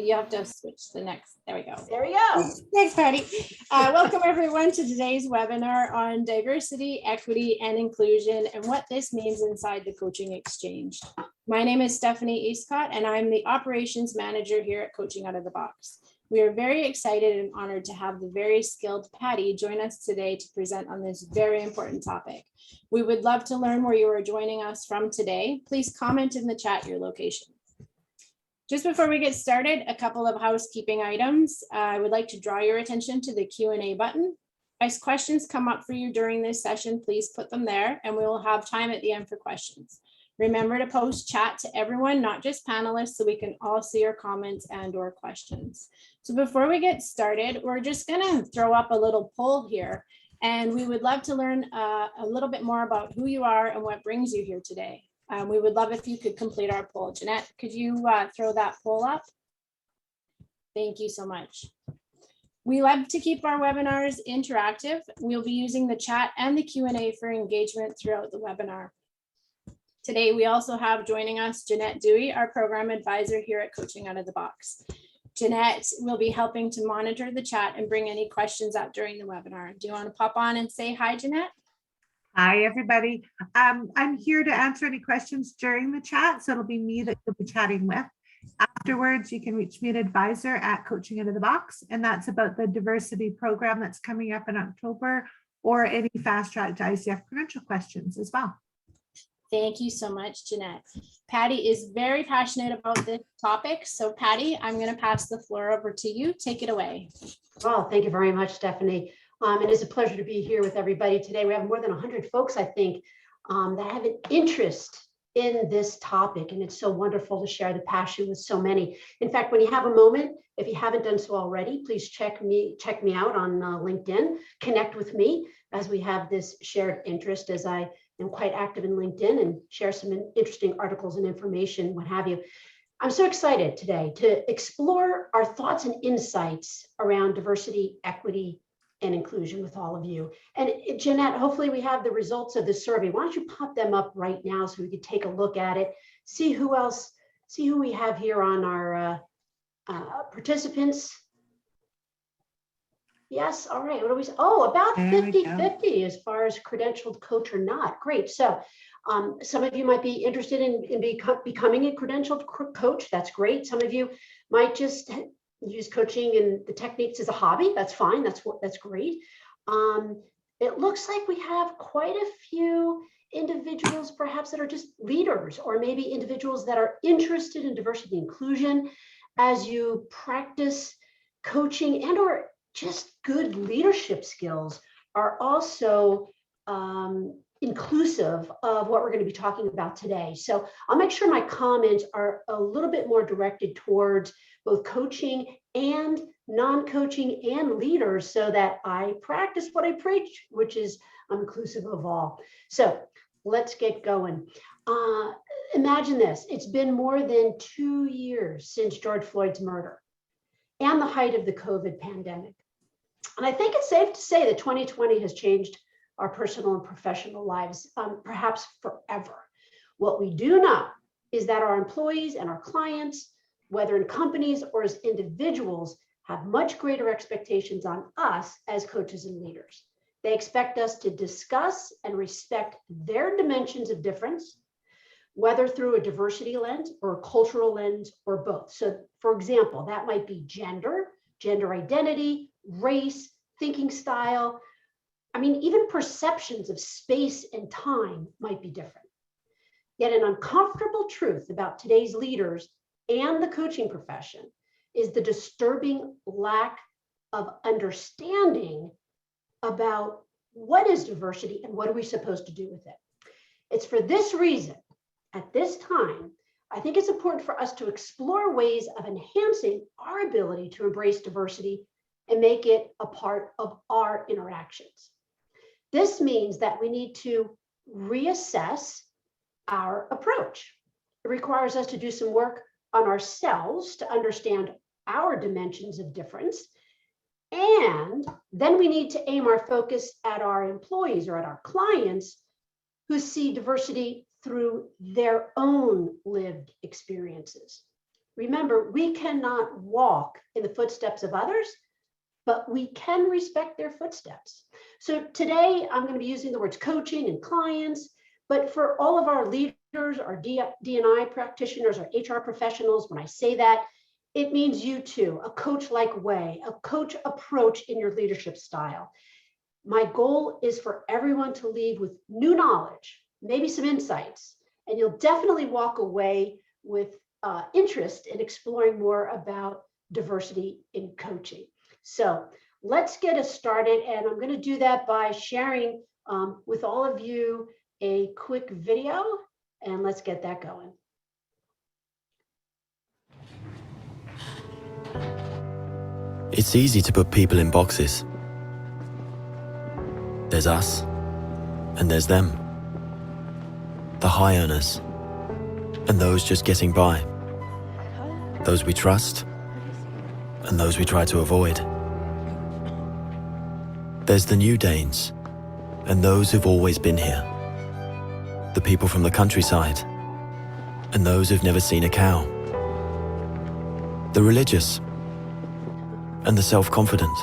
You have to switch the next. There we go. There we go. Thanks, Patty. Welcome everyone to today's webinar on diversity, equity, and inclusion and what this means inside the coaching exchange. My name is Stephanie Eastcott, and I'm the operations manager here at Coaching Out of the Box. We are very excited and honored to have the very skilled Patty join us today to present on this very important topic. We would love to learn where you are joining us from today. Please comment in the chat your location. Just before we get started, a couple of housekeeping items. I would like to draw your attention to the Q&A button. As questions come up for you during this session, please put them there and we will have time at the end for questions. Remember to post chat to everyone, not just panelists, so we can all see your comments and or questions. So before we get started, we're just gonna throw up a little poll here, and we would love to learn a little bit more about who you are and what brings you here today. We would love if you could complete our poll. Jeanette, could you throw that poll up? Thank you so much. We love to keep our webinars interactive. We'll be using the chat and the Q&A for engagement throughout the webinar. Today, we also have joining us Jeanette Dewey, our program advisor here at Coaching Out of the Box. Jeanette will be helping to monitor the chat and bring any questions up during the webinar. Do you want to pop on and say hi, Jeanette? Hi, everybody. I'm here to answer any questions during the chat, so it'll be me that you'll be chatting with. Afterwards, you can reach me at advisor at Coaching Out of the Box, and that's about the diversity program that's coming up in October, or any fast track to ICF credential questions as well. Thank you so much, Jeanette. Patty is very passionate about this topic. So Patty, I'm going to pass the floor over to you. Take it away. Well, thank you very much, Stephanie. It is a pleasure to be here with everybody today. We have more than 100 folks, I think, that have an interest in this topic. And it's so wonderful to share the passion with so many. In fact, when you have a moment, if you haven't done so already, please check me out on LinkedIn, connect with me as we have this shared interest, as I am quite active in LinkedIn and share some interesting articles and information, what have you. I'm so excited today to explore our thoughts and insights around diversity, equity, and inclusion with all of you. And Jeanette, hopefully we have the results of the survey. Why don't you pop them up right now so we could take a look at it, see who we have here on our participants. Yes, all right, what do we say? Oh, about 50-50 as far as credentialed coach or not. Great, so some of you might be interested in becoming a credentialed coach. That's great. Some of you might just use coaching and the techniques as a hobby. That's fine, that's great. It looks like we have quite a few individuals perhaps that are just leaders, or maybe individuals that are interested in diversity and inclusion as you practice coaching, and or just good leadership skills are also inclusive of what we're going to be talking about today. So I'll make sure my comments are a little bit more directed towards both coaching and non-coaching and leaders, so that I practice what I preach, which is inclusive of all. So let's get going. Imagine this, it's been more than 2 years since George Floyd's murder and the height of the COVID pandemic. And I think it's safe to say that 2020 has changed our personal and professional lives, perhaps forever. What we do know is that our employees and our clients, whether in companies or as individuals, have much greater expectations on us as coaches and leaders. They expect us to discuss and respect their dimensions of difference, whether through a diversity lens or a cultural lens or both. So for example, that might be gender identity, race, thinking style. I mean, even perceptions of space and time might be different. Yet an uncomfortable truth about today's leaders and the coaching profession is the disturbing lack of understanding about what is diversity and what are we supposed to do with it. It's for this reason, at this time, I think it's important for us to explore ways of enhancing our ability to embrace diversity and make it a part of our interactions. This means that we need to reassess our approach. It requires us to do some work on ourselves to understand our dimensions of difference. And then we need to aim our focus at our employees or at our clients who see diversity through their own lived experiences. Remember, we cannot walk in the footsteps of others, but we can respect their footsteps. So today I'm going to be using the words coaching and clients, but for all of our leaders, our D&I practitioners, our HR professionals, when I say that, it means you too, a coach-like way, a coach approach in your leadership style. My goal is for everyone to leave with new knowledge, maybe some insights, and you'll definitely walk away with interest in exploring more about diversity in coaching. So let's get us started, and I'm going to do that by sharing with all of you a quick video, and let's get that going. It's easy to put people in boxes. There's us, and there's them. The high earners, and those just getting by. Those we trust, and those we try to avoid. There's the new Danes, and those who've always been here. The people from the countryside, and those who've never seen a cow. The religious, and the self-confident.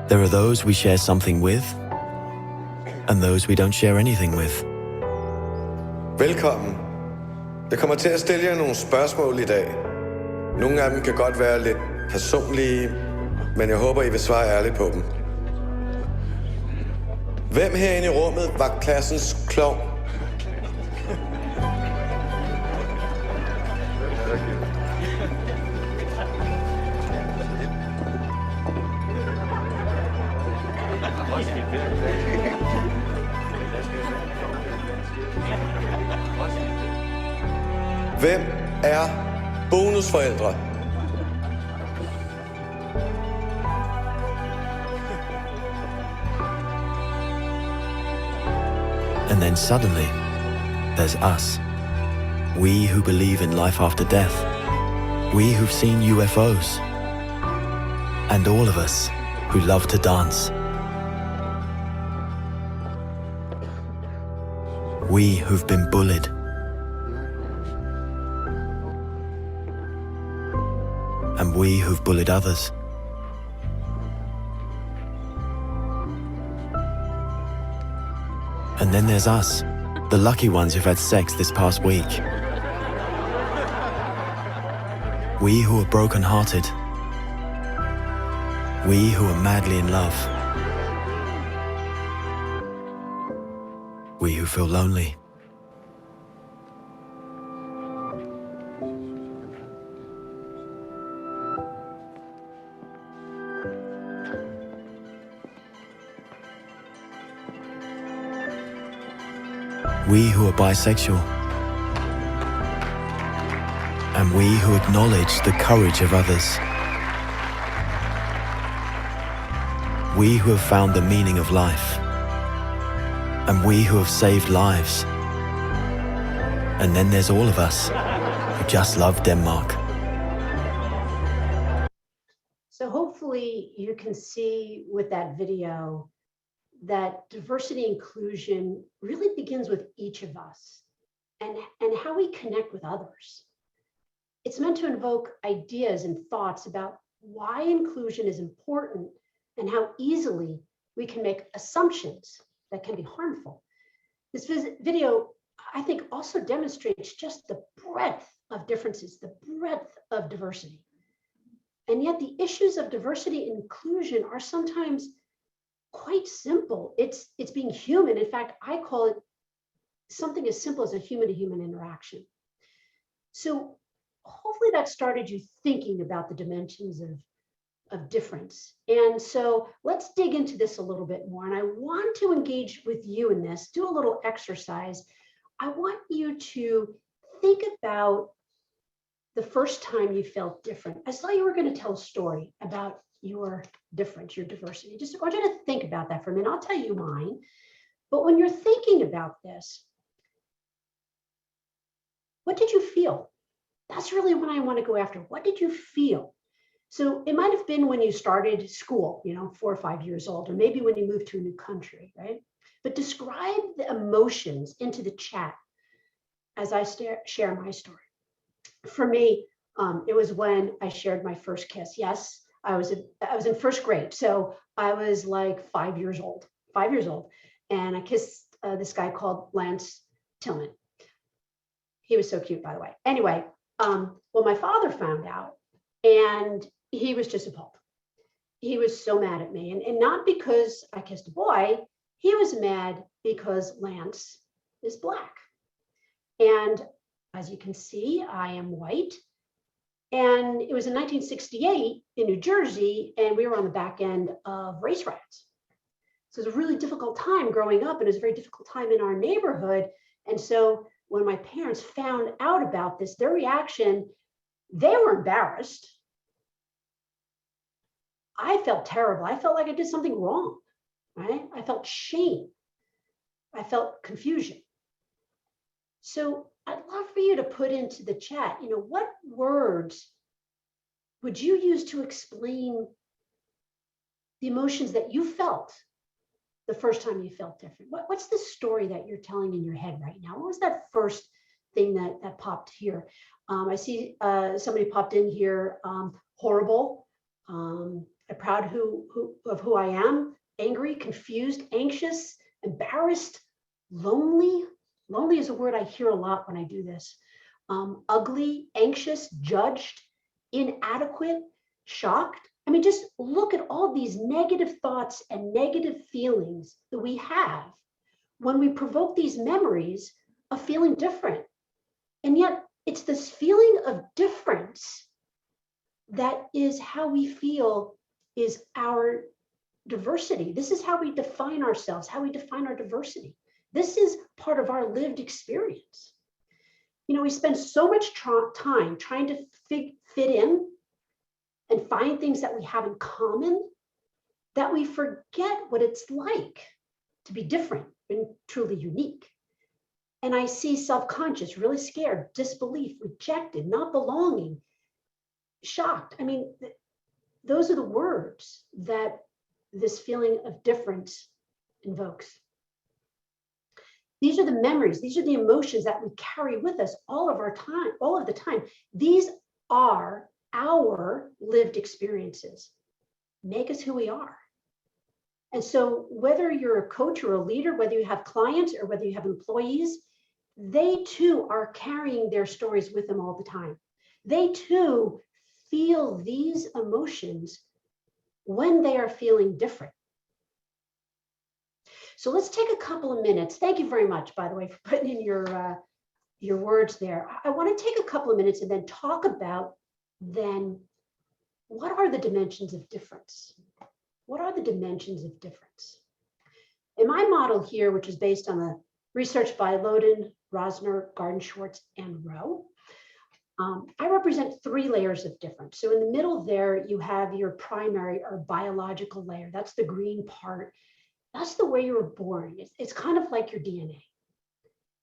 There are those we share something with, and those we don't share anything with. Velkommen. Jeg kommer til at stille jer nogle spørgsmål i dag. Nogle af dem kan godt være lidt personlige, men jeg håber, I vil svare ærligt på dem. Hvem herinde i rummet var klassens klovn? Hvem er bonusforældre? And then suddenly, there's us. We who believe in life after death. We who've seen UFOs. And all of us who love to dance. We who've been bullied. And we who've bullied others. And then there's us, the lucky ones who've had sex this past week. We who are broken-hearted. We who are madly in love. We who feel lonely. We who are bisexual. And we who acknowledge the courage of others. We who have found the meaning of life. And we who have saved lives. And then there's all of us who just love Denmark. So hopefully you can see with that video that diversity inclusion really begins with each of us and how we connect with others. It's meant to invoke ideas and thoughts about why inclusion is important and how easily we can make assumptions that can be harmful. This video, I think, also demonstrates just the breadth of differences, the breadth of diversity. And yet the issues of diversity and inclusion are sometimes quite simple. It's being human. In fact, I call it something as simple as a human-to-human interaction. So hopefully that started you thinking about the dimensions of difference. And so let's dig into this a little bit more. And I want to engage with you in this, do a little exercise. I want you to think about the first time you felt different. I thought you were going to tell a story about your difference, your diversity. Just I want you to think about that for a minute. I'll tell you mine. But when you're thinking about this, what did you feel? That's really what I want to go after. What did you feel? So it might have been when you started school, 4 or 5 years old, or maybe when you moved to a new country, right? But describe the emotions into the chat as I share my story. For me, it was when I shared my first kiss. Yes, I was in first grade, so I was like 5 years old, and I kissed this guy called Lance Tillman. He was so cute, by the way. Anyway, well, my father found out, and he was just appalled. He was so mad at me, and not because I kissed a boy. He was mad because Lance is Black, and as you can see, I am white. And it was in 1968 in New Jersey, and we were on the back end of race riots. So it was a really difficult time growing up, and it was a very difficult time in our neighborhood. And so when my parents found out about this, their reaction, they were embarrassed. I felt terrible. I felt like I did something wrong, right? I felt shame. I felt confusion. So I'd love for you to put into the chat, what words would you use to explain the emotions that you felt the first time you felt different? What's the story that you're telling in your head right now? What was that first thing that popped here? I see somebody popped in here, horrible, proud of who I am, angry, confused, anxious, embarrassed, lonely. Lonely is a word I hear a lot when I do this. Ugly, anxious, judged, inadequate, shocked. I mean, just look at all these negative thoughts and negative feelings that we have when we provoke these memories of feeling different. And yet it's this feeling of difference that is how we feel is our diversity. This is how we define ourselves, how we define our diversity. This is part of our lived experience. We spend so much time trying to fit in and find things that we have in common that we forget what it's like to be different and truly unique. And I see self-conscious, really scared, disbelief, rejected, not belonging, shocked. I mean, those are the words that this feeling of difference invokes. These are the memories, these are the emotions that we carry with us all of the time. These are our lived experiences, make us who we are. And so whether you're a coach or a leader, whether you have clients or whether you have employees, they too are carrying their stories with them all the time. They too feel these emotions when they are feeling different. So let's take a couple of minutes. Thank you very much, by the way, for putting in your words there. I want to take a couple of minutes and then talk about then what are the dimensions of difference? What are the dimensions of difference? In my model here, which is based on the research by Loden, Rosner, Garden, Schwartz, and Rowe, I represent 3 layers of difference. So in the middle there, you have your primary or biological layer. That's the green part. That's the way you were born. It's kind of like your DNA.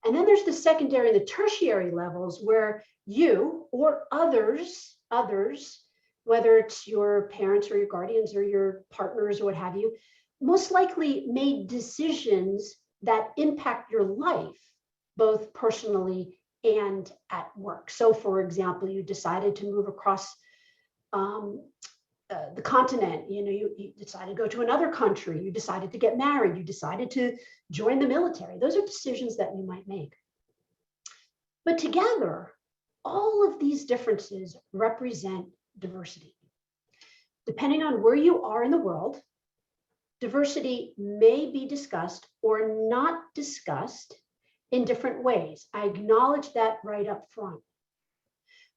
And then there's the secondary and the tertiary levels where you or others, whether it's your parents or your guardians or your partners or what have you, most likely made decisions that impact your life, both personally and at work. So for example, you decided to move across the continent, you decided to go to another country, you decided to get married, you decided to join the military. Those are decisions that you might make. But together, all of these differences represent diversity. Depending on where you are in the world, diversity may be discussed or not discussed in different ways. I acknowledge that right up front.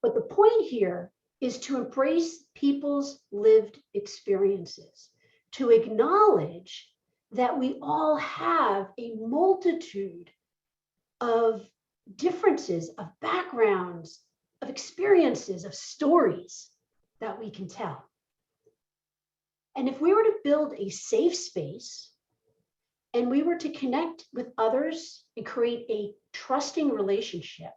But the point here is to embrace people's lived experiences, to acknowledge that we all have a multitude of differences, of backgrounds, of experiences, of stories that we can tell. And if we were to build a safe space and we were to connect with others and create a trusting relationship,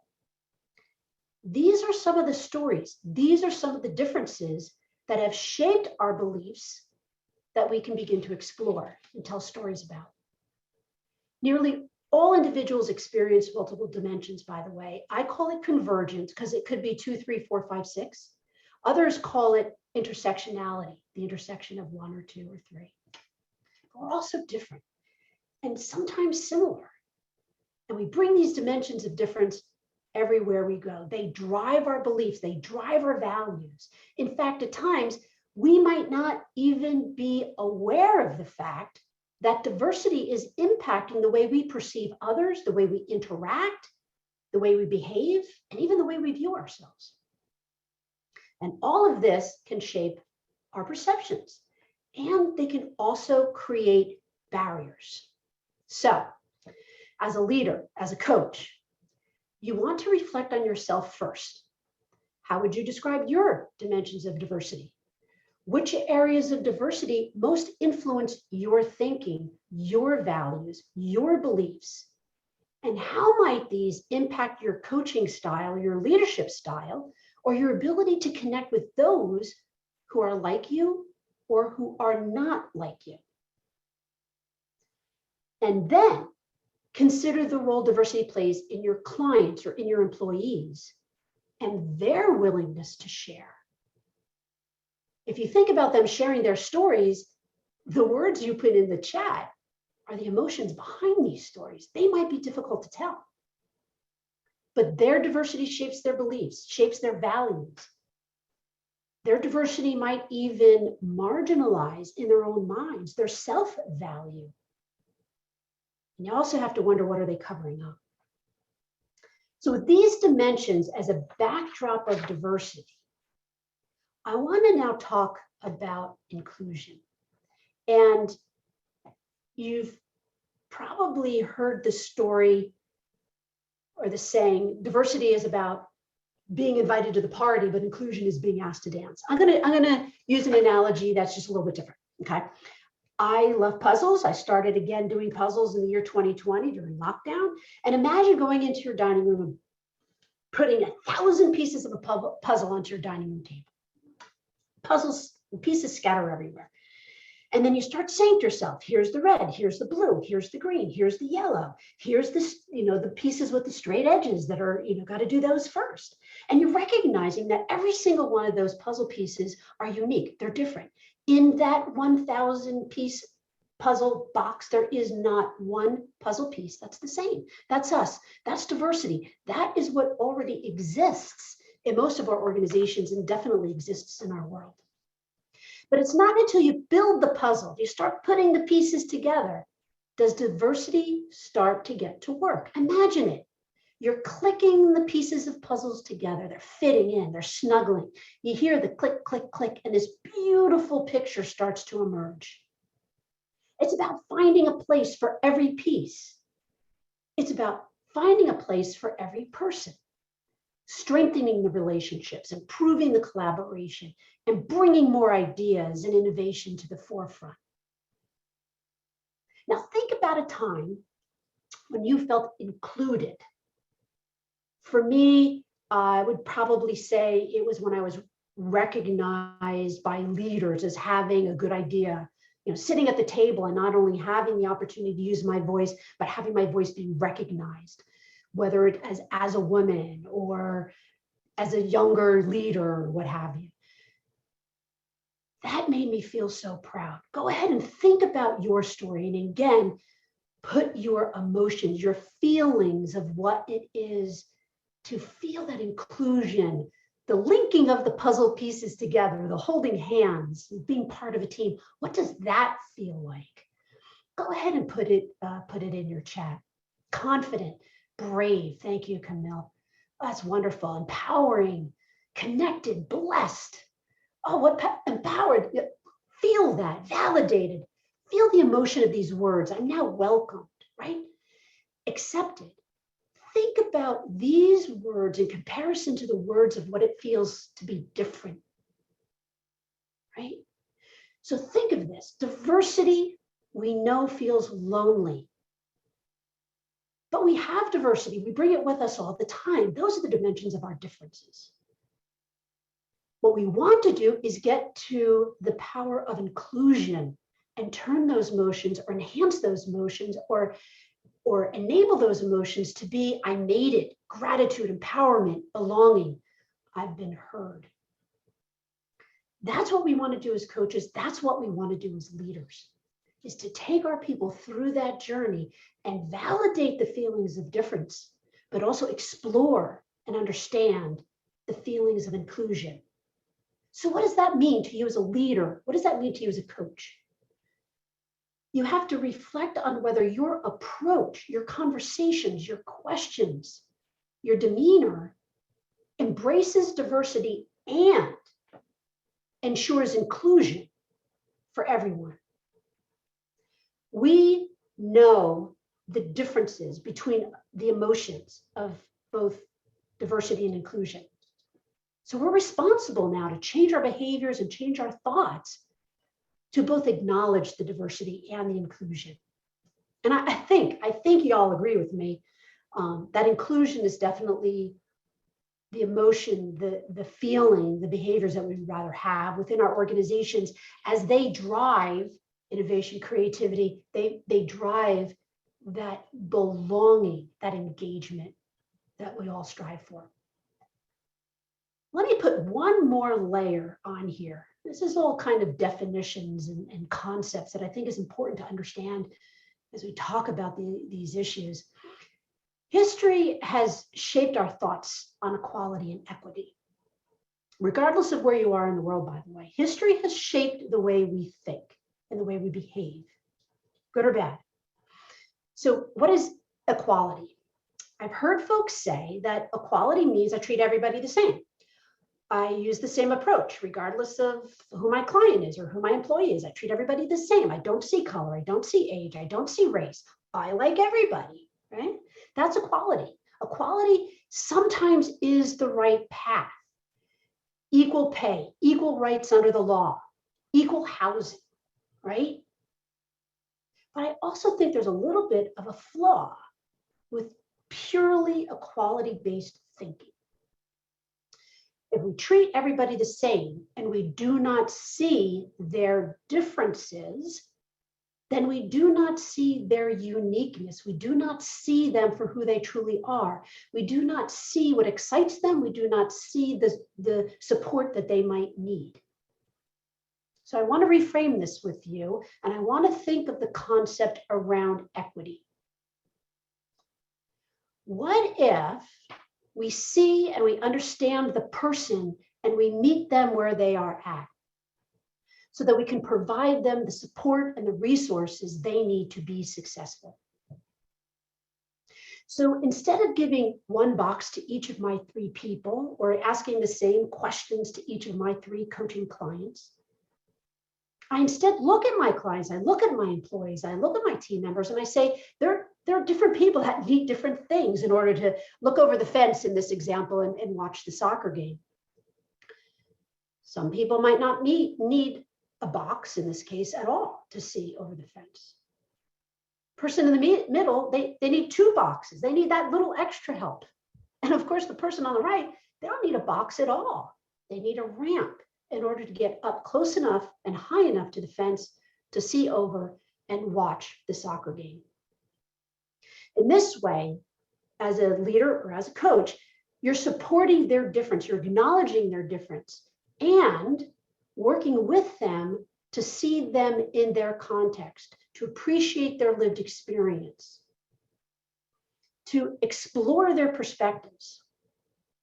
these are some of the stories. These are some of the differences that have shaped our beliefs that we can begin to explore and tell stories about. Nearly All individuals experience multiple dimensions, by the way. I call it convergent because it could be 2, 3, 4, 5, 6. Others call it intersectionality, the intersection of 1 or 2 or 3. We're all so different and sometimes similar. And we bring these dimensions of difference everywhere we go. They drive our beliefs, they drive our values. In fact, at times, we might not even be aware of the fact that diversity is impacting the way we perceive others, the way we interact, the way we behave, and even the way we view ourselves. And all of this can shape our perceptions, and they can also create barriers. So, as a leader, as a coach, you want to reflect on yourself first. How would you describe your dimensions of diversity? Which areas of diversity most influence your thinking, your values, your beliefs? And how might these impact your coaching style, your leadership style, or your ability to connect with those who are like you or who are not like you? And then consider the role diversity plays in your clients or in your employees and their willingness to share. If you think about them sharing their stories, the words you put in the chat are the emotions behind these stories. They might be difficult to tell, but their diversity shapes their beliefs, shapes their values. Their diversity might even marginalize in their own minds their self-value. And you also have to wonder, what are they covering up? So with these dimensions as a backdrop of diversity, I want to now talk about inclusion. And you've probably heard the story or the saying, diversity is about being invited to the party, but inclusion is being asked to dance. I'm gonna use an analogy that's just a little bit different, okay? I love puzzles. I started again doing puzzles in the year 2020 during lockdown. And imagine going into your dining room and putting 1,000 pieces of a puzzle onto your dining room table. Puzzles, pieces scatter everywhere. And then you start saying to yourself, here's the red, here's the blue, here's the green, here's the yellow, here's the, the pieces with the straight edges that are, got to do those first. And you're recognizing that every single one of those puzzle pieces are unique. They're different. In that 1,000 piece puzzle box, there is not one puzzle piece that's the same. That's us. That's diversity. That is what already exists in most of our organizations and definitely exists in our world. But it's not until you build the puzzle, you start putting the pieces together, does diversity start to get to work. Imagine it. You're clicking the pieces of puzzles together. They're fitting in, they're snuggling. You hear the click, click, click, and this beautiful picture starts to emerge. It's about finding a place for every piece. It's about finding a place for every person, strengthening the relationships, improving the collaboration, and bringing more ideas and innovation to the forefront. Now, think about a time when you felt included. For me, I would probably say it was when I was recognized by leaders as having a good idea, sitting at the table and not only having the opportunity to use my voice, but having my voice being recognized, whether it as a woman or as a younger leader or what have you. That made me feel so proud. Go ahead and think about your story. And again, put your emotions, your feelings of what it is to feel that inclusion, the linking of the puzzle pieces together, the holding hands, being part of a team. What does that feel like? Go ahead and put it in your chat. Confident, brave. Thank you, Camille. That's wonderful. Empowering, connected, blessed. Oh, what empowered. Feel that, validated. Feel the emotion of these words. I'm now welcomed, right? Accepted. Think about these words in comparison to the words of what it feels to be different, right? So think of this. Diversity, we know, feels lonely. But we have diversity. We bring it with us all the time. Those are the dimensions of our differences. What we want to do is get to the power of inclusion and turn those motions or enhance those motions or or enable those emotions to be, I made it, gratitude, empowerment, belonging, I've been heard. That's what we want to do as coaches. That's what we want to do as leaders, is to take our people through that journey and validate the feelings of difference, but also explore and understand the feelings of inclusion. So what does that mean to you as a leader? What does that mean to you as a coach? You have to reflect on whether your approach, your conversations, your questions, your demeanor embraces diversity and ensures inclusion for everyone. We know the differences between the emotions of both diversity and inclusion. So we're responsible now to change our behaviors and change our thoughts to both acknowledge the diversity and the inclusion. And I think you all agree with me that inclusion is definitely the emotion, the feeling, the behaviors that we'd rather have within our organizations as they drive innovation, creativity, they drive that belonging, that engagement that we all strive for. Let me put one more layer on here. This is all kind of definitions and concepts that I think is important to understand as we talk about these issues. History has shaped our thoughts on equality and equity. Regardless of where you are in the world, by the way, history has shaped the way we think and the way we behave, good or bad. So what is equality? I've heard folks say that equality means I treat everybody the same. I use the same approach, regardless of who my client is or who my employee is. I treat everybody the same. I don't see color. I don't see age. I don't see race. I like everybody, right? That's equality. Equality sometimes is the right path. Equal pay, equal rights under the law, equal housing, right? But I also think there's a little bit of a flaw with purely equality-based thinking. If we treat everybody the same and we do not see their differences, then we do not see their uniqueness. We do not see them for who they truly are. We do not see what excites them. We do not see the support that they might need. So I want to reframe this with you, and I want to think of the concept around equity. What if we see and we understand the person and we meet them where they are at, so that we can provide them the support and the resources they need to be successful? So instead of giving one box to each of my 3 people or asking the same questions to each of my 3 coaching clients, I instead look at my clients, I look at my employees, I look at my team members, and I say, there are different people that need different things in order to look over the fence in this example and watch the soccer game. Some people might not need a box in this case at all to see over the fence. Person in the middle, they need 2 boxes. They need that little extra help. And of course, the person on the right, they don't need a box at all. They need a ramp in order to get up close enough and high enough to the fence to see over and watch the soccer game. In this way, as a leader or as a coach, you're supporting their difference, you're acknowledging their difference, and working with them to see them in their context, to appreciate their lived experience, to explore their perspectives,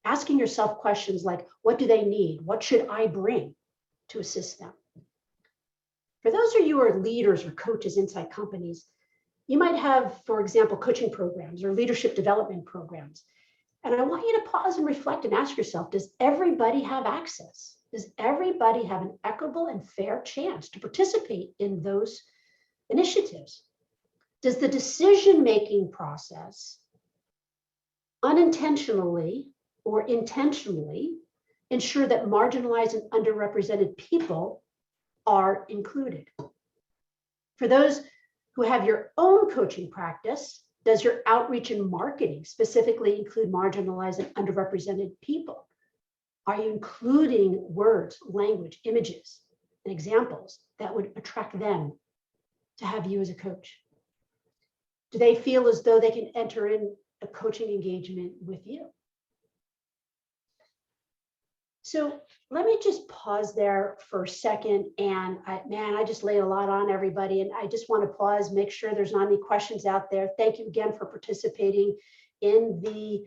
asking yourself questions like, what do they need? What should I bring to assist them? For those of you who are leaders or coaches inside companies, you might have, for example, coaching programs or leadership development programs. And I want you to pause and reflect and ask yourself, does everybody have access? Does everybody have an equitable and fair chance to participate in those initiatives? Does the decision-making process unintentionally or intentionally ensure that marginalized and underrepresented people are included? For those who have your own coaching practice, does your outreach and marketing specifically include marginalized and underrepresented people? Are you including words, language, images, and examples that would attract them to have you as a coach? Do they feel as though they can enter in a coaching engagement with you? So let me just pause there for a second. And I just laid a lot on everybody. And I just want to pause, make sure there's not any questions out there. Thank you again for participating in the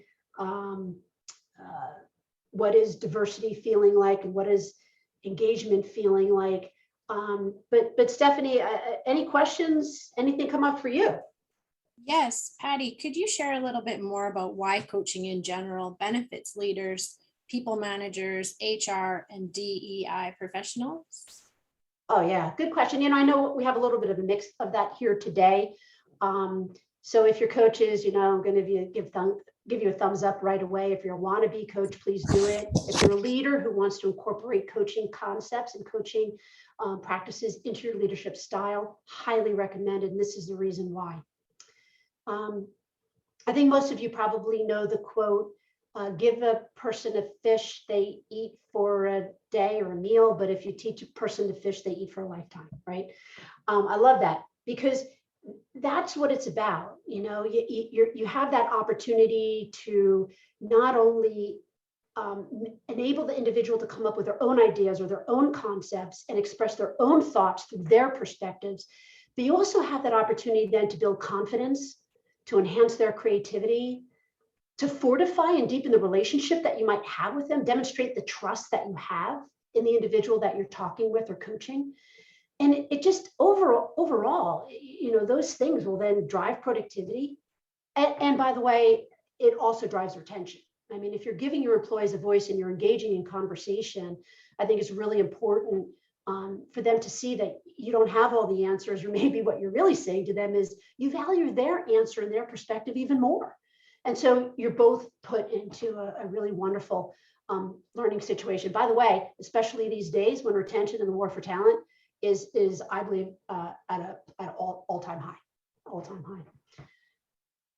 what is diversity feeling like and what is engagement feeling like. But Stephanie, any questions, anything come up for you? Yes, Patty, could you share a little bit more about why coaching in general benefits leaders, people managers, HR, and DEI professionals? Oh yeah, good question. I know we have a little bit of a mix of that here today. So if your coaches, I'm going to give you a thumbs up right away. If you're a wannabe coach, please do it. If you're a leader who wants to incorporate coaching concepts and coaching practices into your leadership style, highly recommended. And this is the reason why. I think most of you probably know the quote, give a person a fish, they eat for a day or a meal, but if you teach a person to fish, they eat for a lifetime, right? I love that because that's what it's about. You have that opportunity to not only enable the individual to come up with their own ideas or their own concepts and express their own thoughts through their perspectives, but you also have that opportunity then to build confidence, to enhance their creativity, to fortify and deepen the relationship that you might have with them, demonstrate the trust that you have in the individual that you're talking with or coaching. And it just overall, those things will then drive productivity. And by the way, it also drives retention. I mean, if you're giving your employees a voice and you're engaging in conversation, I think it's really important for them to see that you don't have all the answers, or maybe what you're really saying to them is you value their answer and their perspective even more. And so you're both put into a really wonderful learning situation. By the way, especially these days when retention and the war for talent is I believe at an all-time high.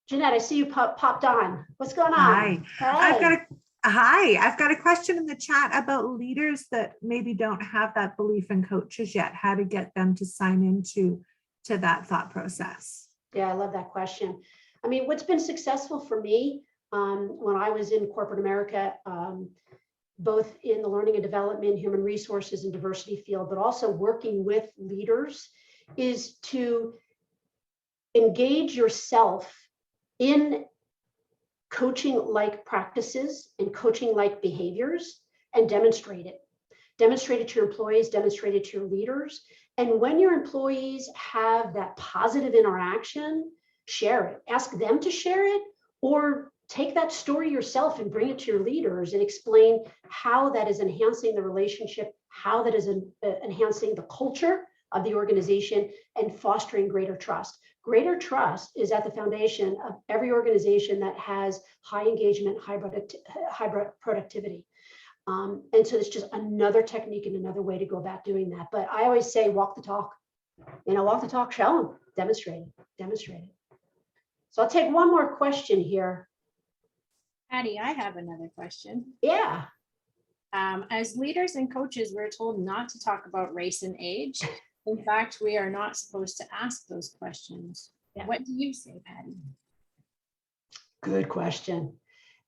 Jeanette, I see you popped on. What's going on? Hi. Hey. I've got a question in the chat about leaders that maybe don't have that belief in coaches yet, how to get them to sign into that thought process. Yeah, I love that question. I mean, what's been successful for me when I was in corporate America, both in the learning and development, human resources and diversity field, but also working with leaders, is to engage yourself in coaching-like practices and coaching-like behaviors and demonstrate it. Demonstrate it to your employees, demonstrate it to your leaders. And when your employees have that positive interaction, share it. Ask them to share it, or take that story yourself and bring it to your leaders and explain how that is enhancing the relationship, how that is enhancing the culture of the organization and fostering greater trust. Greater trust is at the foundation of every organization that has high engagement, high productivity. And so it's just another technique and another way to go about doing that. But I always say, walk the talk. Walk the talk, show them, demonstrate it. So I'll take one more question here. Patty, I have another question. Yeah. As leaders and coaches, we're told not to talk about race and age. In fact, we are not supposed to ask those questions. Yeah. What do you say, Patty? Good question.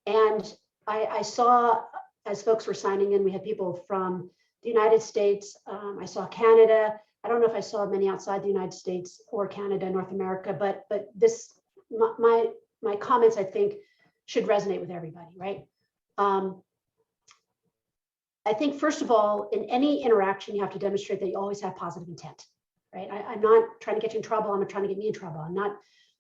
And I saw, as folks were signing in, we had people from the United States. I saw Canada. I don't know if I saw many outside the United States or Canada, North America, but this, my comments, I think, should resonate with everybody, right? I think, first of all, in any interaction, you have to demonstrate that you always have positive intent, right? I'm not trying to get you in trouble. I'm not trying to get me in trouble. I'm not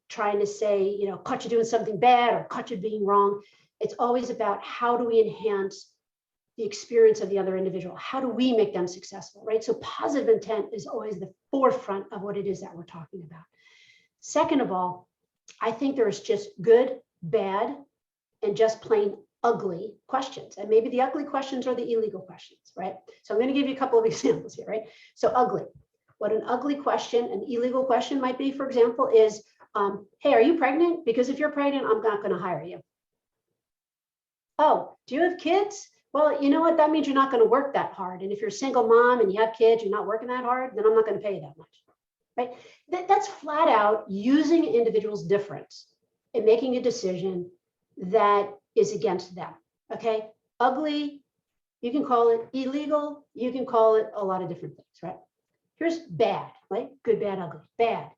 trying to say, caught you doing something bad or caught you being wrong. It's always about how do we enhance the experience of the other individual? How do we make them successful, right? So positive intent is always the forefront of what it is that we're talking about. Second of all, I think there's just good, bad, and just plain ugly questions. And maybe the ugly questions are the illegal questions, right? So I'm going to give you a couple of examples here, right? So ugly. What an ugly question, an illegal question might be, for example, is, hey, are you pregnant? Because if you're pregnant, I'm not going to hire you. Oh, do you have kids? Well, you know what? That means you're not going to work that hard. And if you're a single mom and you have kids, you're not working that hard, then I'm not going to pay you that much. right? That's flat out using an individual's difference and making a decision that is against them, okay? Ugly, you can call it illegal, you can call it a lot of different things, right? Here's bad, right? Good, bad, ugly, bad.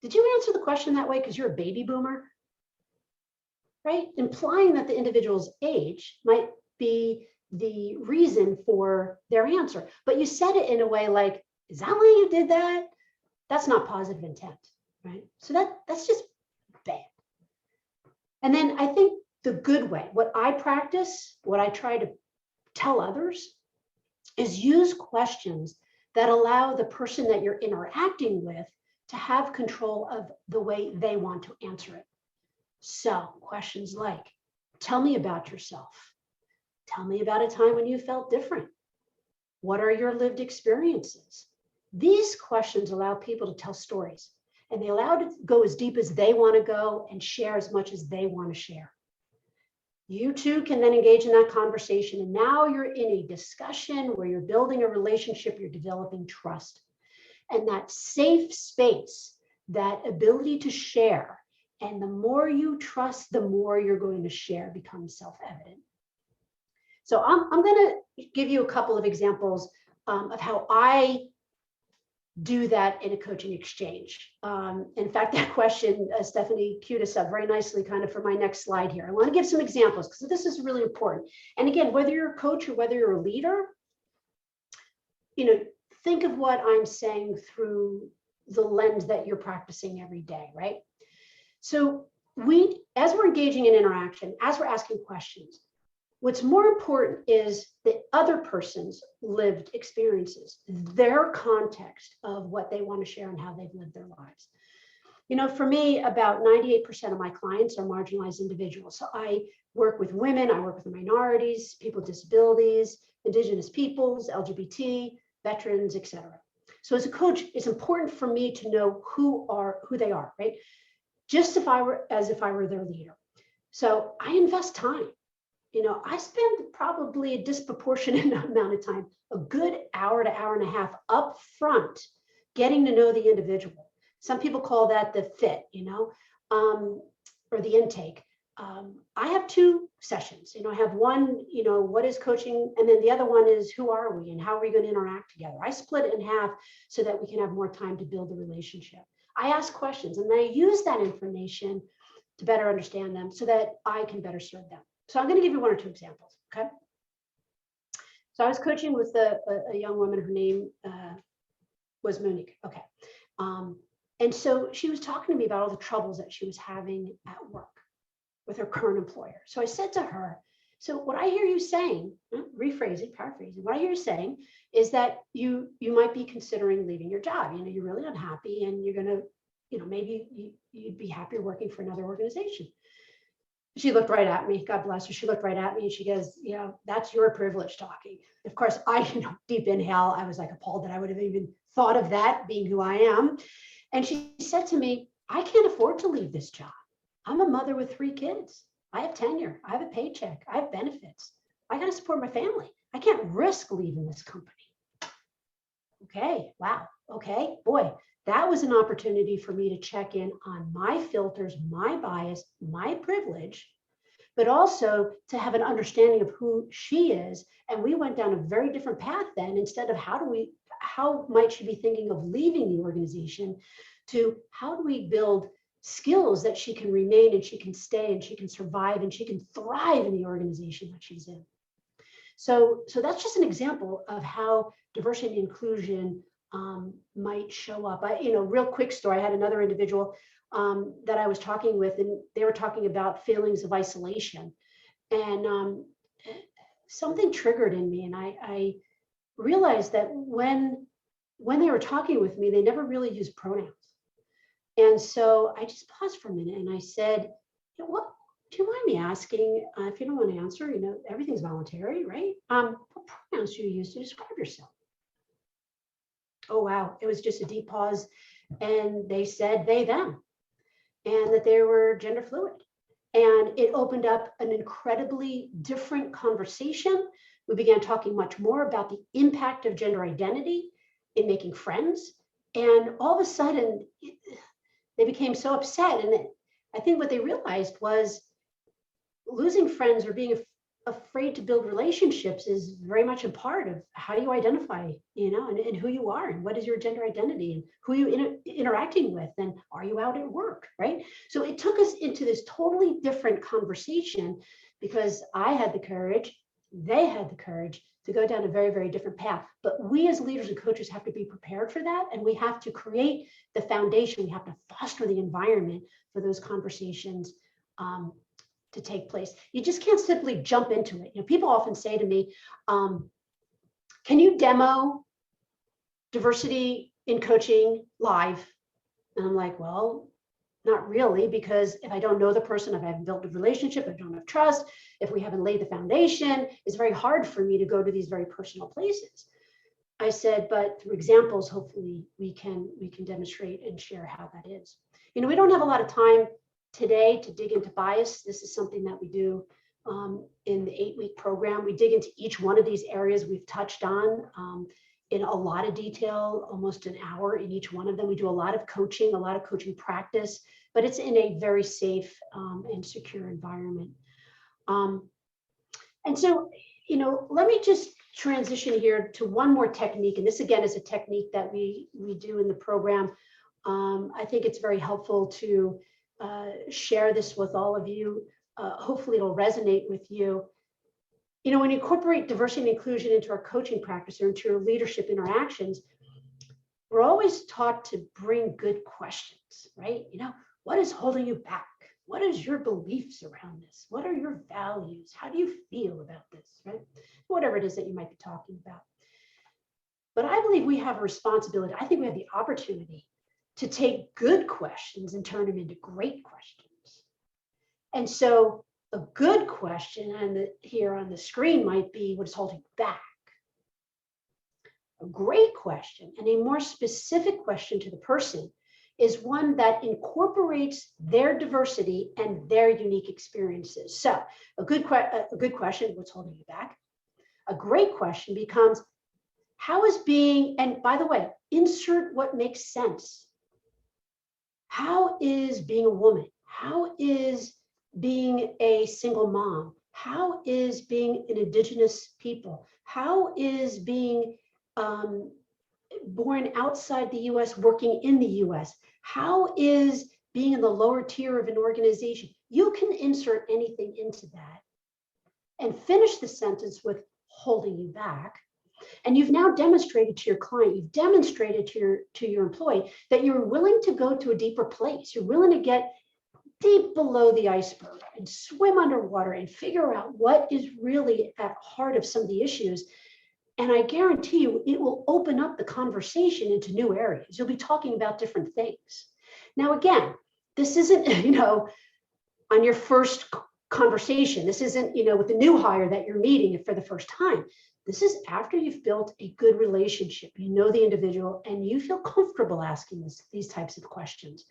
Did you answer the question that way because you're a baby boomer? Right? Implying that the individual's age might be the reason for their answer. But you said it in a way like, is that why you did that? That's not positive intent, right? So that's just bad. And then I think the good way, what I practice, what I try to tell others is use questions that allow the person that you're interacting with to have control of the way they want to answer it. So questions like, tell me about yourself. Tell me about a time when you felt different. What are your lived experiences? These questions allow people to tell stories, and they allow to go as deep as they want to go and share as much as they want to share. You too can then engage in that conversation, and now you're in a discussion where you're building a relationship, you're developing trust. And that safe space, that ability to share, and the more you trust, the more you're going to share becomes self-evident. So I'm going to give you a couple of examples of how I do that in a coaching exchange. In fact, that question, Stephanie queued us up very nicely kind of for my next slide here. I want to give some examples because this is really important. And again, whether you're a coach or whether you're a leader, think of what I'm saying through the lens that you're practicing every day, right? So as we're engaging in interaction, as we're asking questions, what's more important is the other person's lived experiences, their context of what they want to share and how they've lived their lives. For me, about 98% of my clients are marginalized individuals. So I work with women, I work with minorities, people with disabilities, Indigenous peoples, LGBT, veterans, etc. So as a coach, it's important for me to know who they are, right? Just as if I were their leader. So I invest time. I spend probably a disproportionate amount of time, a good hour to hour and a half up front, getting to know the individual. Some people call that the fit, or the intake. I have two sessions. I have one, what is coaching? And then the other one is who are we and how are we going to interact together? I split it in half so that we can have more time to build the relationship. I ask questions and then I use that information to better understand them so that I can better serve them. So I'm going to give you one or two examples, okay? So I was coaching with a young woman, her name was Monique, okay. And so she was talking to me about all the troubles that she was having at work with her current employer. So I said to her, so what I hear you saying, rephrasing, paraphrasing, what I hear you saying is that you might be considering leaving your job. You're really unhappy and you're going to, maybe you'd be happier working for another organization. She looked right at me, God bless her. She looked right at me and she goes, that's your privilege talking. Of course, deep inhale, I was like appalled that I would have even thought of that being who I am. And she said to me, I can't afford to leave this job. I'm a mother with 3 kids. I have tenure. I have a paycheck. I have benefits. I got to support my family. I can't risk leaving this company. Okay. Wow. Okay. Boy, that was an opportunity for me to check in on my filters, my bias, my privilege, but also to have an understanding of who she is. And we went down a very different path then. Instead of how might she be thinking of leaving the organization, to how do we build skills that she can remain and she can stay and she can survive and she can thrive in the organization that she's in. So that's just an example of how diversity and inclusion might show up. Real quick story, I had another individual that I was talking with, and they were talking about feelings of isolation. And something triggered in me, and I realized that when they were talking with me, they never really used pronouns. And so I just paused for a minute and I said, what, do you mind me asking, if you don't want to answer, everything's voluntary, right? What pronouns do you use to describe yourself? Oh, wow. It was just a deep pause. And they said they, them, and that they were gender fluid. And it opened up an incredibly different conversation. We began talking much more about the impact of gender identity in making friends, And all of a sudden, they became so upset. And I think what they realized was losing friends or being afraid to build relationships is very much a part of how you identify, and who you are, and what is your gender identity, and who you interacting with, and are you out at work, right? So it took us into this totally different conversation because I had the courage, they had the courage to go down a very, very different path. But we as leaders and coaches have to be prepared for that, and we have to create the foundation. We have to foster the environment for those conversations to take place. You just can't simply jump into it. People often say to me, can you demo diversity in coaching live? And I'm like, well, not really, because if I don't know the person, if I haven't built a relationship, if I don't have trust, if we haven't laid the foundation, it's very hard for me to go to these very personal places. I said, but through examples, hopefully we can demonstrate and share how that is. We don't have a lot of time today to dig into bias. This is something that we do in the 8-week program. We dig into each one of these areas we've touched on in a lot of detail, almost an hour in each one of them. We do a lot of coaching practice, but it's in a very safe and secure environment. And so, let me just transition here to one more technique. And this again is a technique that we do in the program. I think it's very helpful to share this with all of you. Hopefully it'll resonate with you. When you incorporate diversity and inclusion into our coaching practice or into your leadership interactions, we're always taught to bring good questions, right? What is holding you back? What is your beliefs around this? What are your values? How do you feel about this, right? Whatever it is that you might be talking about. But I believe we have a responsibility. I think we have the opportunity to take good questions and turn them into great questions. And so a good question here on the screen might be, what is holding you back? A great question and a more specific question to the person is one that incorporates their diversity and their unique experiences. So a good question, what's holding you back? A great question becomes, how is being, and by the way, insert what makes sense. How is being a woman? How is being a single mom? How is being an Indigenous people? How is being born outside the US, working in the US? How is being in the lower tier of an organization? You can insert anything into that and finish the sentence with holding you back. And you've now demonstrated to your client, you've demonstrated to your employee that you're willing to go to a deeper place. You're willing to get deep below the iceberg and swim underwater and figure out what is really at heart of some of the issues. And I guarantee you, it will open up the conversation into new areas. You'll be talking about different things. Now, again, this isn't, on your first conversation. This isn't, with the new hire that you're meeting for the first time. This is after you've built a good relationship. You know the individual and you feel comfortable asking these types of questions.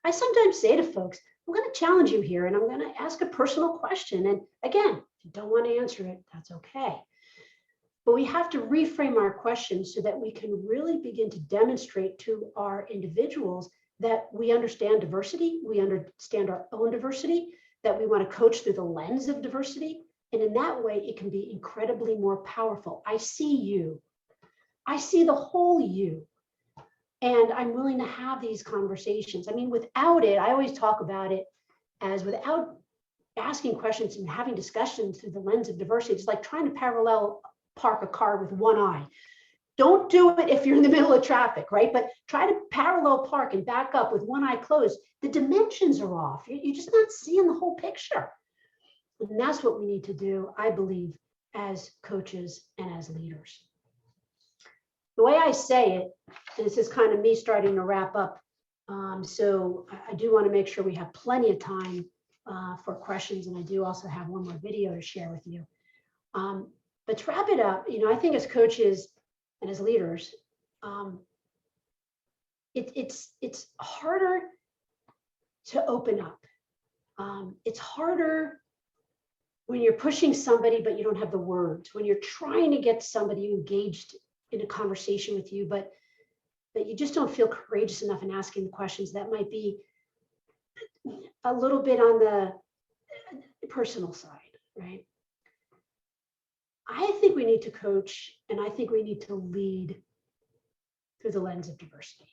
I sometimes say to folks, I'm going to challenge you here and I'm going to ask a personal question. And again, if you don't want to answer it, that's okay. But we have to reframe our questions so that we can really begin to demonstrate to our individuals that we understand diversity, we understand our own diversity, that we want to coach through the lens of diversity. And in that way, it can be incredibly more powerful. I see you. I see the whole you. And I'm willing to have these conversations. I mean, without it, I always talk about it as without asking questions and having discussions through the lens of diversity, it's like trying to parallel park a car with one eye. Don't do it if you're in the middle of traffic, right? But try to parallel park and back up with one eye closed. The dimensions are off. You're just not seeing the whole picture. And that's what we need to do, I believe, as coaches and as leaders. The way I say it, and this is kind of me starting to wrap up. So I do want to make sure we have plenty of time for questions. And I do also have one more video to share with you. But to wrap it up, I think as coaches and as leaders, it's harder to open up. It's harder when you're pushing somebody, but you don't have the words, when you're trying to get somebody engaged in a conversation with you, but but you just don't feel courageous enough in asking the questions that might be a little bit on the personal side, right? I think we need to coach, and I think we need to lead through the lens of diversity.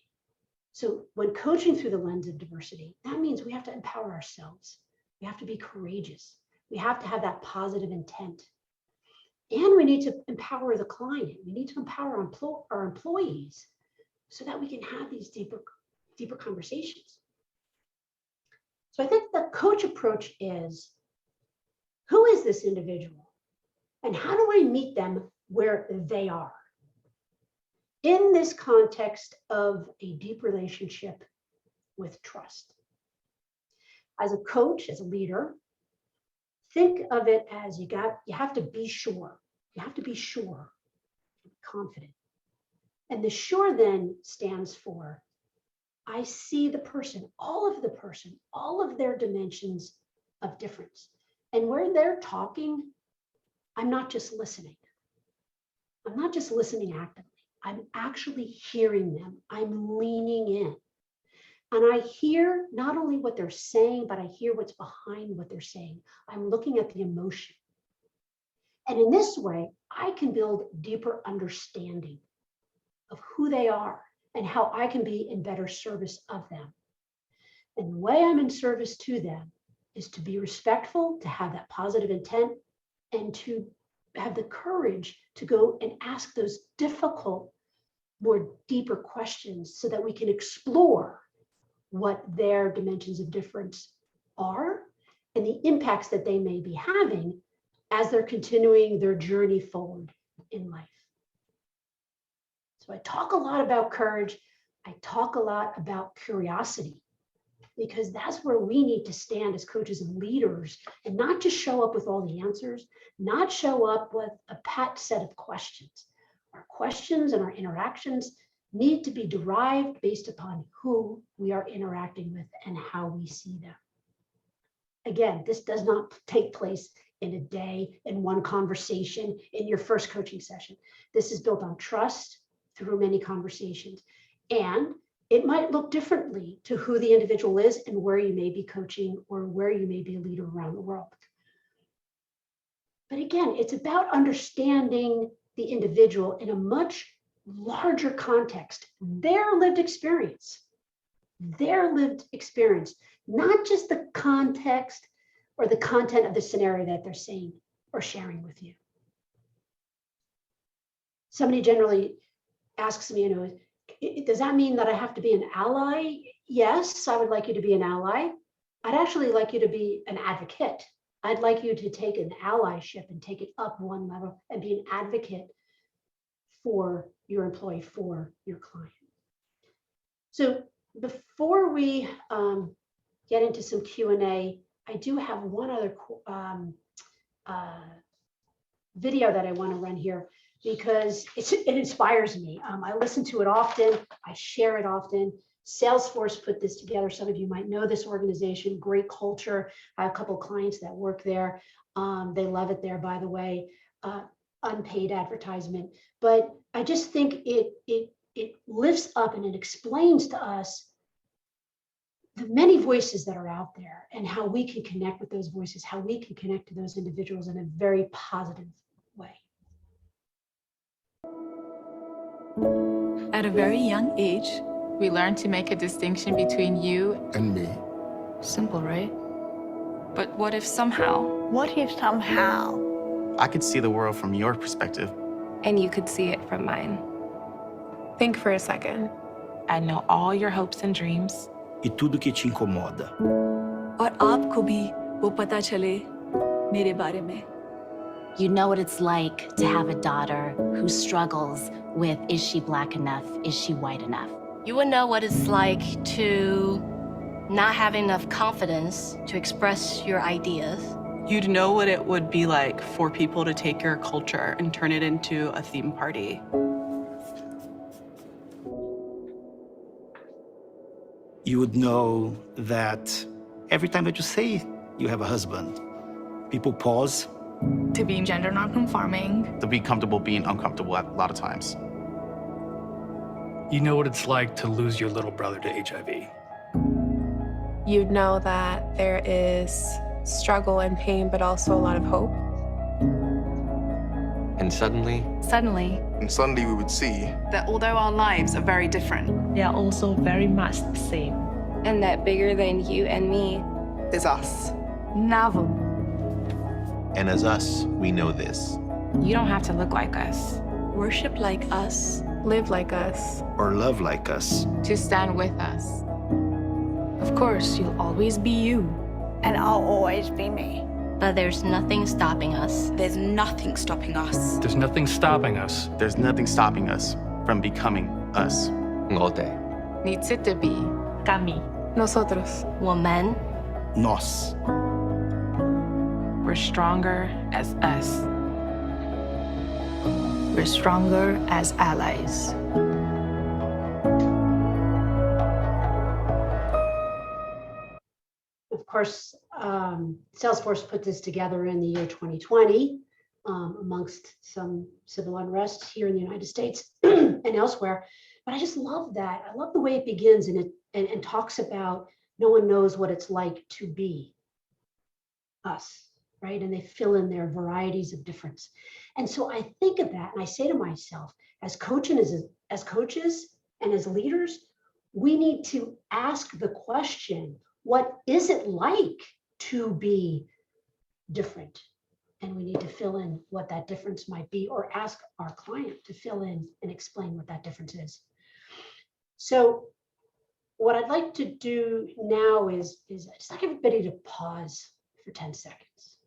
So when coaching through the lens of diversity, that means we have to empower ourselves. We have to be courageous. We have to have that positive intent. And we need to empower the client. We need to empower our employees so that we can have these deeper conversations. So I think the coach approach is, who is this individual? And how do I meet them where they are? In this context of a deep relationship with trust. As a coach, as a leader, think of it as you have to be sure. You have to be sure, confident. And the sure then stands for, I see the person, all of their dimensions of difference. And where they're talking, I'm not just listening. I'm not just listening actively. I'm actually hearing them. I'm leaning in. And I hear not only what they're saying, but I hear what's behind what they're saying. I'm looking at the emotion. And in this way, I can build deeper understanding of who they are and how I can be in better service of them. And the way I'm in service to them is to be respectful, to have that positive intent, and to have the courage to go and ask those difficult, more deeper questions so that we can explore what their dimensions of difference are and the impacts that they may be having as they're continuing their journey forward in life. So I talk a lot about courage. I talk a lot about curiosity, because that's where we need to stand as coaches and leaders, and not just show up with all the answers, not show up with a pat set of questions. Our questions and our interactions need to be derived based upon who we are interacting with and how we see them. Again, this does not take place in a day, in one conversation, in your first coaching session. This is built on trust through many conversations. And it might look differently to who the individual is and where you may be coaching or where you may be a leader around the world. But again, it's about understanding the individual in a much larger context, their lived experience, not just the context or the content of the scenario that they're saying or sharing with you. Somebody generally asks me, does that mean that I have to be an ally? Yes, I would like you to be an ally. I'd actually like you to be an advocate. I'd like you to take an allyship and take it up one level and be an advocate for your employee, for your client. So before we get into some Q&A, I do have one other video that I want to run here because it inspires me. I listen to it often. I share it often. Salesforce put this together. Some of you might know this organization, great culture. I have a couple of clients that work there. They love it there, by the way, unpaid advertisement. But I just think it lifts up and it explains to us the many voices that are out there and how we can connect with those voices, how we can connect to those individuals in a very positive way. At a very young age, we learn to make a distinction between you and me. Simple, right? But what if somehow? What if somehow? I could see the world from your perspective. And you could see it from mine. Think for a second. I know all your hopes and dreams. E tudo que te incomoda. और आपको भी वो पता चले मेरे बारे में. You know what it's like to have a daughter who struggles with, is she black enough? Is she white enough? You would know what it's like to not have enough confidence to express your ideas. You'd know what it would be like for people to take your culture and turn it into a theme party. You would know that every time that you say you have a husband, people pause. To be gender non-conforming. To be comfortable being uncomfortable a lot of times. You know what it's like to lose your little brother to HIV. You'd know that there is struggle and pain, but also a lot of hope. And suddenly we would see That although our lives are very different, They are also very much the same. And that bigger than you and me is us. Novel. and as us, we know this. You don't have to look like us, Worship like us. live like us, Or love like us. to stand with us. of course, you'll always be you. And I'll always be me. But there's nothing stopping us. There's nothing stopping us. There's nothing stopping us. There's nothing stopping us from becoming us. Ngote. Needs it to be. Kami. Nosotros. Woman, Nos. We're stronger as us. We're stronger as allies. Of course, Salesforce put this together in the year 2020 amongst some civil unrest here in the United States and elsewhere. But I just love that. I love the way it begins and talks about no one knows what it's like to be us, right? And they fill in their varieties of difference. And so I think of that and I say to myself, as coaches and as leaders, we need to ask the question, what is it like to be different? And we need to fill in what that difference might be, or ask our client to fill in and explain what that difference is. So what I'd like to do now is I'd just like everybody to pause for 10 seconds.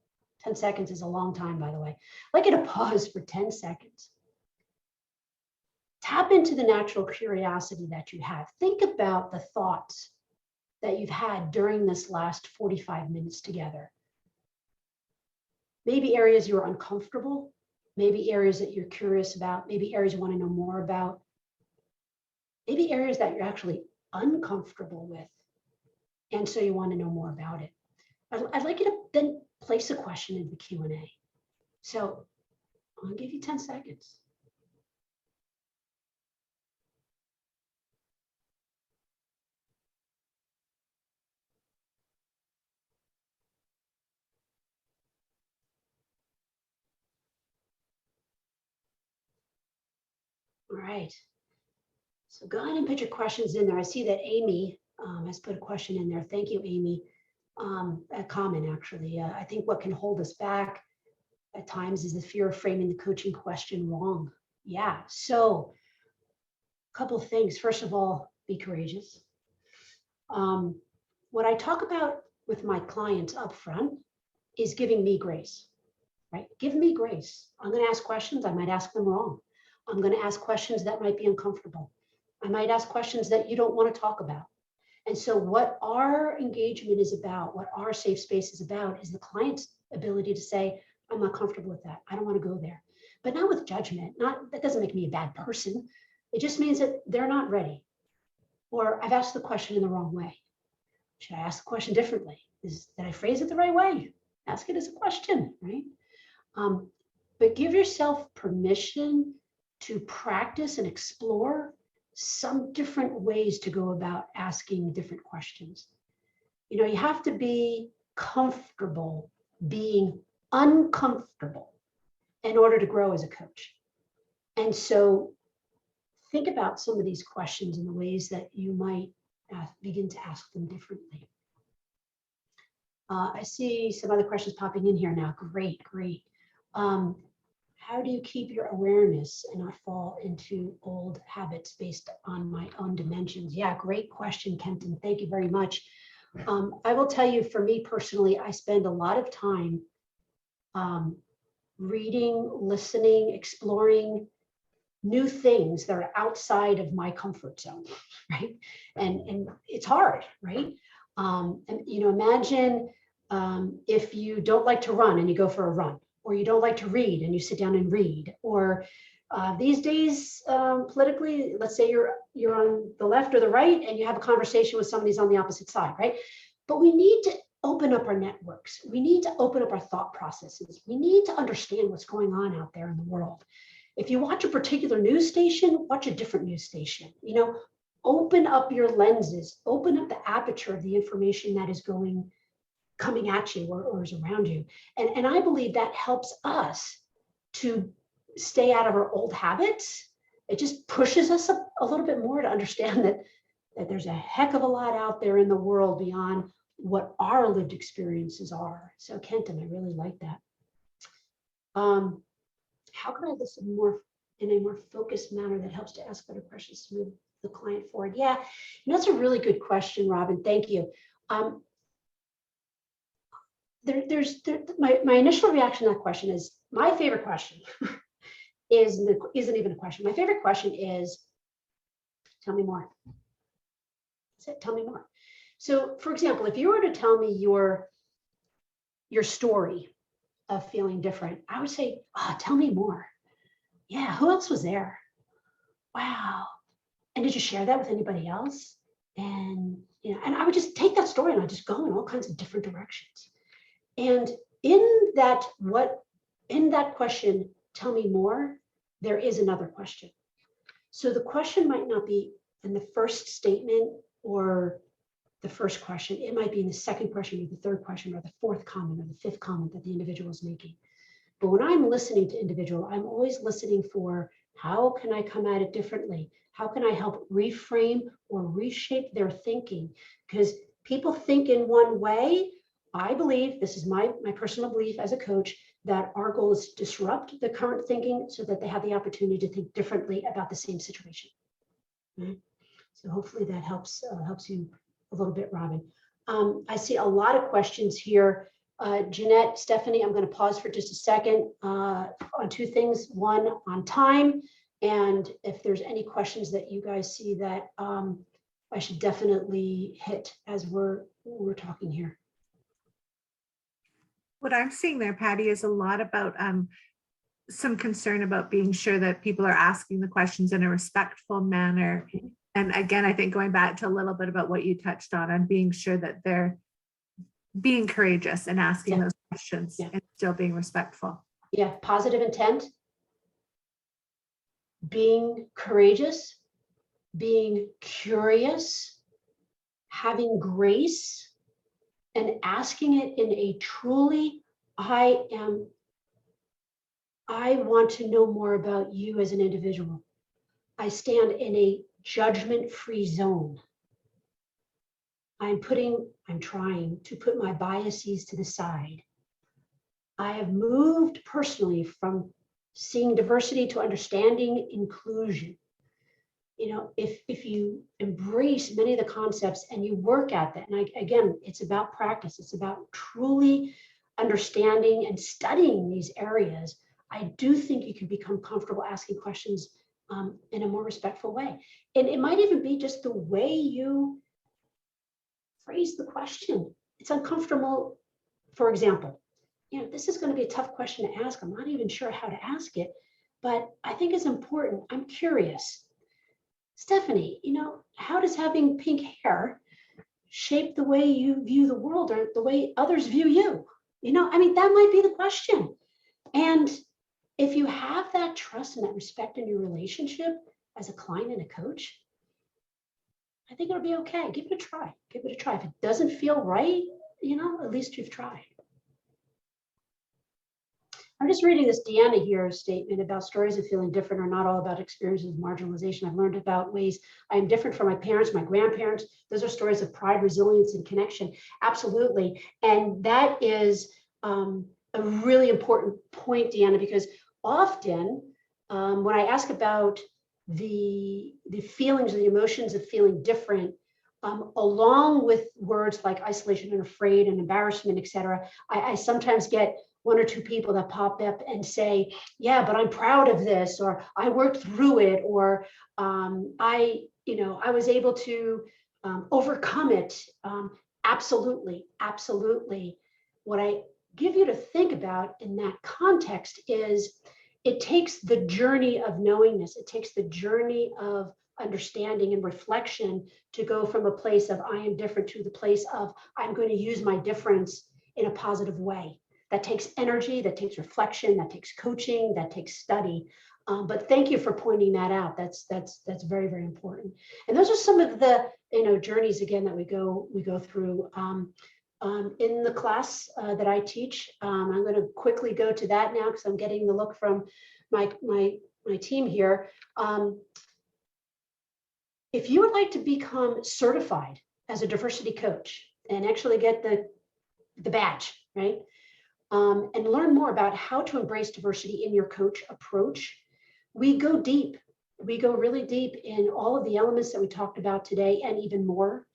10 seconds is a long time, by the way. I'd like you to pause for 10 seconds. Tap into the natural curiosity that you have. Think about the thoughts that you've had during this last 45 minutes together. Maybe areas you're uncomfortable, maybe areas that you're curious about, maybe areas you want to know more about, maybe areas that you're actually uncomfortable with, and so you want to know more about it. I'd like you to then place a question in the Q&A. So I'll give you 10 seconds. All right. So go ahead and put your questions in there. I see that Amy has put a question in there. Thank you, Amy. A comment, actually. I think what can hold us back at times is the fear of framing the coaching question wrong. Yeah. So a couple of things. First of all, be courageous. What I talk about with my clients up front is giving me grace, right? Give me grace. I'm going to ask questions. I might ask them wrong. I'm going to ask questions that might be uncomfortable. I might ask questions that you don't want to talk about. And so what our engagement is about, what our safe space is about, is the client's ability to say, I'm not comfortable with that. I don't want to go there. But not with judgment. That doesn't make me a bad person. It just means that they're not ready. Or I've asked the question in the wrong way. Should I ask the question differently? Did I phrase it the right way? Ask it as a question, right? But give yourself permission to practice and explore some different ways to go about asking different questions. You know, you have to be comfortable being uncomfortable in order to grow as a coach. And so think about some of these questions and the ways that you might begin to ask them differently. I see some other questions popping in here now. Great, great. How do you keep your awareness and not fall into old habits based on my own dimensions? Yeah, great question, Kenton. Thank you very much. I will tell you, for me personally, I spend a lot of time reading, listening, exploring new things that are outside of my comfort zone, right? And it's hard, right? And you know, imagine if you don't like to run and you go for a run, or you don't like to read and you sit down and read, or these days politically, let's say you're on the left or the right and you have a conversation with somebody who's on the opposite side, right? But we need to open up our networks. We need to open up our thought processes. We need to understand what's going on out there in the world. If you watch a particular news station, watch a different news station. You know, open up your lenses, open up the aperture of the information that is coming at you or is around you. And I believe that helps us to stay out of our old habits. It just pushes us a little bit more to understand that there's a heck of a lot out there in the world beyond what our lived experiences are. So Kenton, I really like that. How can I listen in a more focused manner that helps to ask better questions to move the client forward? Yeah, and that's a really good question, Robin. Thank you. My initial reaction to that question is, my favorite question isn't even a question. My favorite question is, tell me more. Tell me more. So, for example, if you were to tell me your story of feeling different, I would say, tell me more. Yeah, who else was there? Wow. And did you share that with anybody else? And and I would just take that story and I'd just go in all kinds of different directions. And in that question, tell me more, there is another question. So the question might not be in the first statement or the first question. It might be in the second question or the third question or the fourth comment or the fifth comment that the individual is making. But when I'm listening to individual, I'm always listening for, how can I come at it differently? How can I help reframe or reshape their thinking? Because people think in one way. I believe, this is my personal belief as a coach, that our goal is to disrupt the current thinking so that they have the opportunity to think differently about the same situation. Right? So hopefully that helps you a little bit, Robin. I see a lot of questions here. Jeanette, Stephanie, I'm going to pause for just a second on two things. One, on time, and if there's any questions that you guys see that I should definitely hit as we're talking here. What I'm seeing there, Patty, is a lot about some concern about being sure that people are asking the questions in a respectful manner. And again, I think going back to a little bit about what you touched on being sure that they're being courageous and asking those questions and still being respectful. Yeah, positive intent, being courageous, being curious, having grace, and asking it in a truly, I want to know more about you as an individual. I stand in a judgment-free zone. I'm trying to put my biases to the side. I have moved personally from seeing diversity to understanding inclusion. If you embrace many of the concepts and you work at that, and again, it's about practice, it's about truly understanding and studying these areas, I do think you can become comfortable asking questions in a more respectful way. And it might even be just the way you phrase the question. It's uncomfortable. For example, this is going to be a tough question to ask. I'm not even sure how to ask it, but I think it's important. I'm curious. Stephanie, how does having pink hair shape the way you view the world or the way others view you? That might be the question. And if you have that trust and that respect in your relationship as a client and a coach, I think it'll be okay. Give it a try. Give it a try. If it doesn't feel right, at least you've tried. I'm just reading this Deanna here statement about stories of feeling different are not all about experiences of marginalization. I've learned about ways I am different from my parents, my grandparents. Those are stories of pride, resilience, and connection. Absolutely. And that is a really important point, Deanna, because often when I ask about the feelings or the emotions of feeling different, along with words like isolation and afraid and embarrassment, et cetera, I sometimes get one or two people that pop up and say, yeah, but I'm proud of this, or I worked through it, or I was able to overcome it. Absolutely, absolutely. What I give you to think about in that context is it takes the journey of knowingness. It takes the journey of understanding and reflection to go from a place of I am different to the place of I'm going to use my difference in a positive way. That takes energy, that takes reflection, that takes coaching, that takes study. But thank you for pointing that out. That's very, very important. And those are some of the journeys again that we go through in the class that I teach. I'm going to quickly go to that now because I'm getting the look from my team here. If you would like to become certified as a diversity coach and actually get the badge, right? And learn more about how to embrace diversity in your coach approach, we go deep. We go really deep in all of the elements that we talked about today and even more.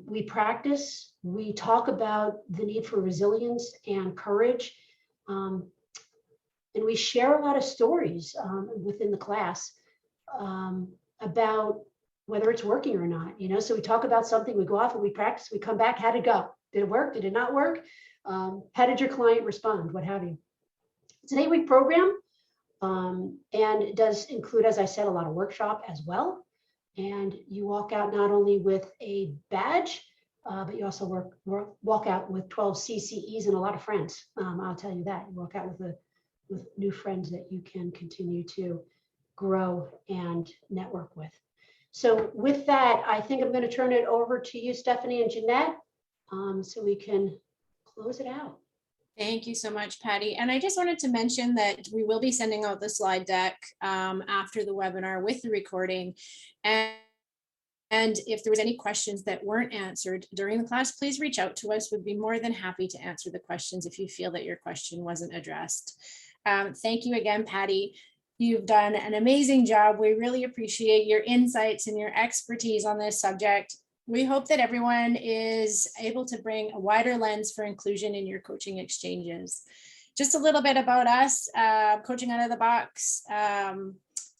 We practice, we talk about the need for resilience and courage. And we share a lot of stories within the class about whether it's working or not. So we talk about something, we go off and we practice, we come back, how'd it go? Did it work? Did it not work? How did your client respond? What have you? It's an 8-week program. And it does include, as I said, a lot of workshop as well. And you walk out not only with a badge, but you also walk out with 12 CCEs and a lot of friends. I'll tell you that. You walk out with new friends that you can continue to grow and network with. So with that, I think I'm going to turn it over to you, Stephanie and Jeanette, so we can close it out. Thank you so much, Patty. And I just wanted to mention that we will be sending out the slide deck after the webinar with the recording. And if there was any questions that weren't answered during the class, please reach out to us. We'd be more than happy to answer the questions if you feel that your question wasn't addressed. Thank you again, Patty. You've done an amazing job. We really appreciate your insights and your expertise on this subject. We hope that everyone is able to bring a wider lens for inclusion in your coaching exchanges. Just a little bit about us, Coaching Out of the Box.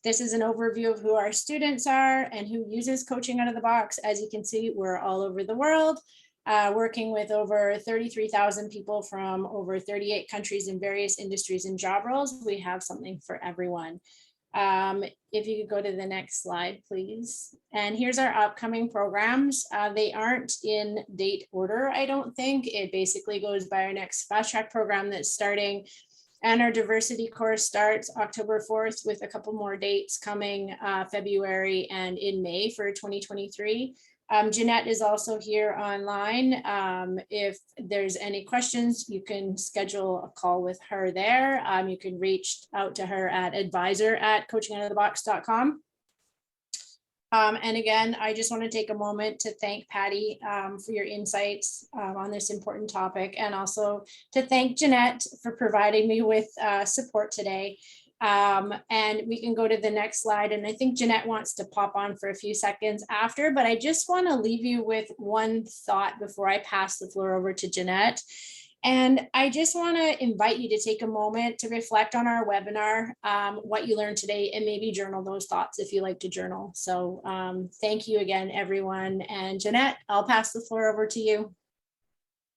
This is an overview of who our students are and who uses Coaching Out of the Box. As you can see, we're all over the world, working with over 33,000 people from over 38 countries in various industries and job roles. We have something for everyone. If you could go to the next slide, please. And here's our upcoming programs. They aren't in date order, I don't think. It basically goes by our next fast track program that's starting, and our diversity course starts October 4th with a couple more dates coming February and in May for 2023. Jeanette is also here online. If there's any questions, you can schedule a call with her there. You can reach out to her at advisor@coachingoutofthebox.com. And again, I just want to take a moment to thank Patty for your insights on this important topic, and also to thank Jeanette for providing me with support today. And we can go to the next slide. And I think Jeanette wants to pop on for a few seconds after, but I just want to leave you with one thought before I pass the floor over to Jeanette. And I just want to invite you to take a moment to reflect on our webinar, what you learned today, and maybe journal those thoughts if you like to journal. So thank you again, everyone. And Jeanette, I'll pass the floor over to you.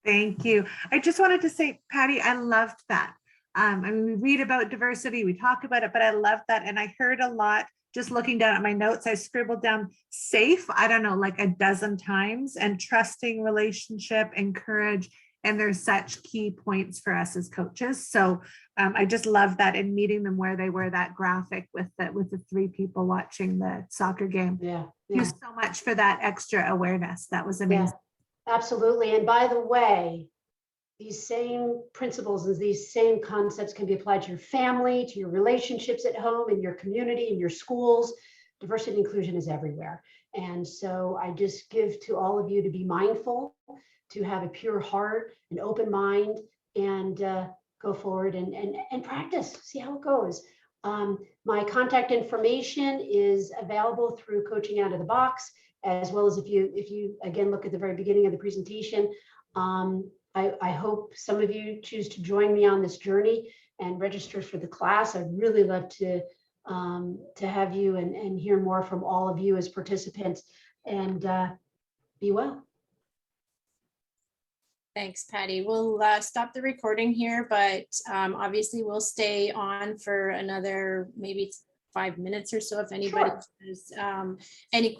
Thank you. I just wanted to say, Patty, I loved that. I mean, we read about diversity, we talk about it, but I love that. And I heard a lot, just looking down at my notes, I scribbled down safe, I don't know, like a dozen times, and trusting relationship and courage. And there's such key points for us as coaches. So I just love that, in meeting them where they were, that graphic with the 3 people watching the soccer game. Yeah. Thank you so much for that extra awareness. That was amazing. Yeah, absolutely. And by the way, these same principles and these same concepts can be applied to your family, to your relationships at home, in your community, in your schools. Diversity and inclusion is everywhere. And so I just give to all of you to be mindful, to have a pure heart, an open mind, and go forward and practice, see how it goes. My contact information is available through Coaching Out of the Box, as well as if you again look at the very beginning of the presentation. I hope some of you choose to join me on this journey and register for the class. I'd really love to have you and hear more from all of you as participants, and be well. Thanks, Patty. We'll stop the recording here, but obviously we'll stay on for another maybe 5 minutes or so if anybody has any